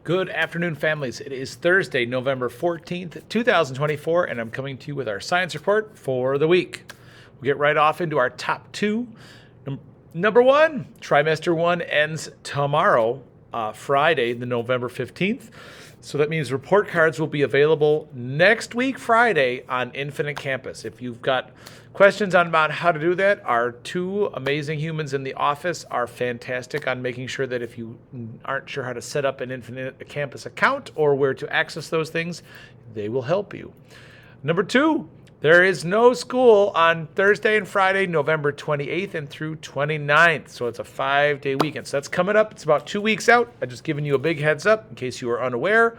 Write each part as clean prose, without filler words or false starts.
Good afternoon, families. It is Thursday, November 14th, 2024, and I'm coming to you with our science report for the week. We'll get right off into our top two. Number one, Trimester 1 ends tomorrow, Friday, the November 15th. So that means report cards will be available next week, Friday, on Infinite Campus. If you've got questions on about how to do that, our two amazing humans in the office are fantastic on making sure that if you aren't sure how to set up an Infinite Campus account or where to access those things, they will help you. Number two, there is no school on Thursday and Friday, November 28th and through 29th. So it's a 5-day weekend. So that's coming up. It's about 2 weeks out. I'm just giving you a big heads up in case you are unaware.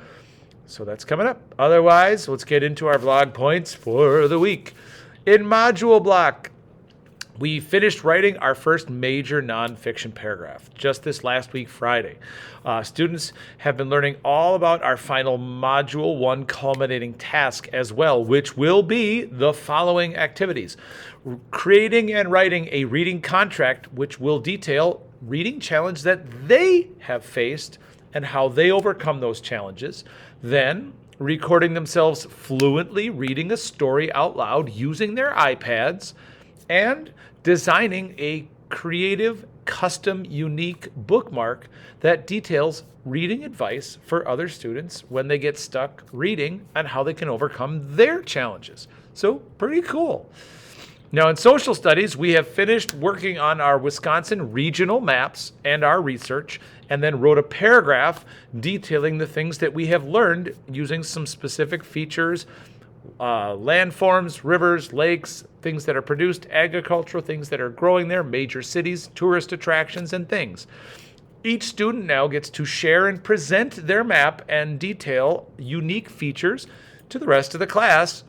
So that's coming up. Otherwise, let's get into our vlog points for the week. In module block, we finished writing our first major nonfiction paragraph just this last week, Friday. Students have been learning all about our final Module 1 culminating task as well, which will be the following activities. Creating and writing a reading contract, which will detail reading challenge that they have faced and how they overcome those challenges. Then, recording themselves fluently reading a story out loud using their iPads, and designing a creative, custom, unique bookmark that details reading advice for other students when they get stuck reading and how they can overcome their challenges. So, pretty cool. Now, in social studies, we have finished working on our Wisconsin regional maps and our research, and then wrote a paragraph detailing the things that we have learned using some specific features, landforms, rivers, lakes, things that are produced, agricultural things that are growing there, major cities, tourist attractions, and things. Each student now gets to share and present their map and detail unique features to the rest of the class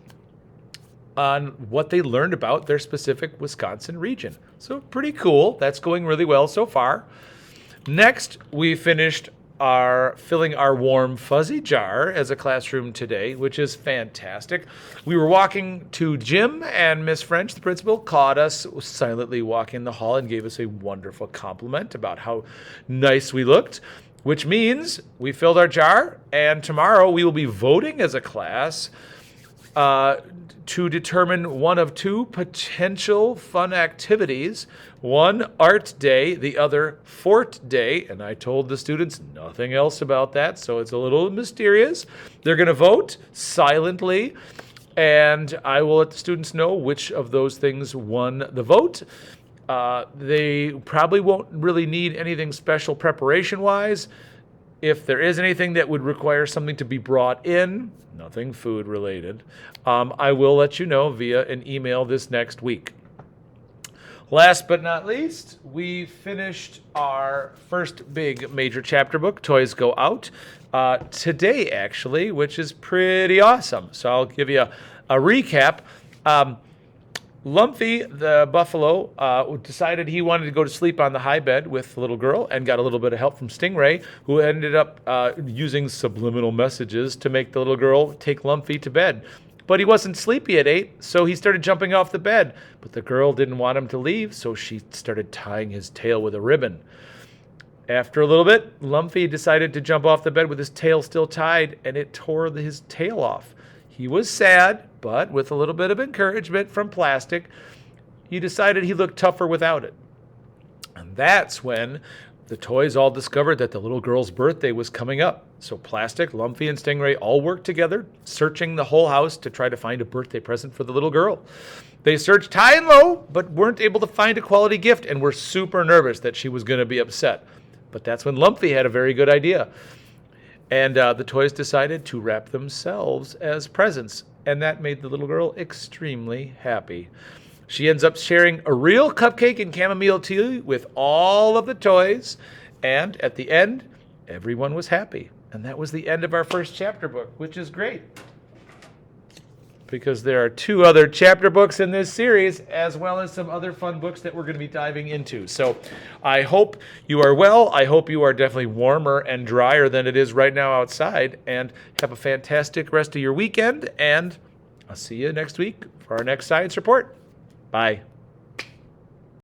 on what they learned about their specific Wisconsin region. So pretty cool. That's going really well so far. Next, we finished filling our warm fuzzy jar as a classroom today, which is fantastic. We were walking to gym, and Miss French, the principal, caught us silently walking in the hall and gave us a wonderful compliment about how nice we looked, which means we filled our jar, and tomorrow we will be voting as a class to determine one of two potential fun activities. One, art day, the other, fort day. And I told the students nothing else about that, so it's a little mysterious. They're going to vote silently, and I will let the students know which of those things won the vote. They probably won't really need anything special preparation-wise. If there is anything that would require something to be brought in, nothing food related, I will let you know via an email this next week. Last but not least, we finished our first big major chapter book, Toys Go Out, today actually, which is pretty awesome. So I'll give you a recap. Lumpy, the buffalo, decided he wanted to go to sleep on the high bed with the little girl and got a little bit of help from Stingray, who ended up using subliminal messages to make the little girl take Lumpy to bed. But he wasn't sleepy at 8, so he started jumping off the bed. But the girl didn't want him to leave, so she started tying his tail with a ribbon. After a little bit, Lumpy decided to jump off the bed with his tail still tied, and it tore his tail off. He was sad, but with a little bit of encouragement from plastic, he decided he looked tougher without it. And that's when the toys all discovered that the little girl's birthday was coming up. So Plastic, Lumpy, and Stingray all worked together, searching the whole house to try to find a birthday present for the little girl. They searched high and low, but weren't able to find a quality gift and were super nervous that she was going to be upset. But that's when Lumpy had a very good idea. And the toys decided to wrap themselves as presents, and that made the little girl extremely happy. She ends up sharing a real cupcake and chamomile tea with all of the toys, and at the end, everyone was happy. And that was the end of our first chapter book, which is great, because there are 2 other chapter books in this series, as well as some other fun books that we're going to be diving into. So I hope you are well. I hope you are definitely warmer and drier than it is right now outside, and have a fantastic rest of your weekend. And I'll see you next week for our next science report. Bye.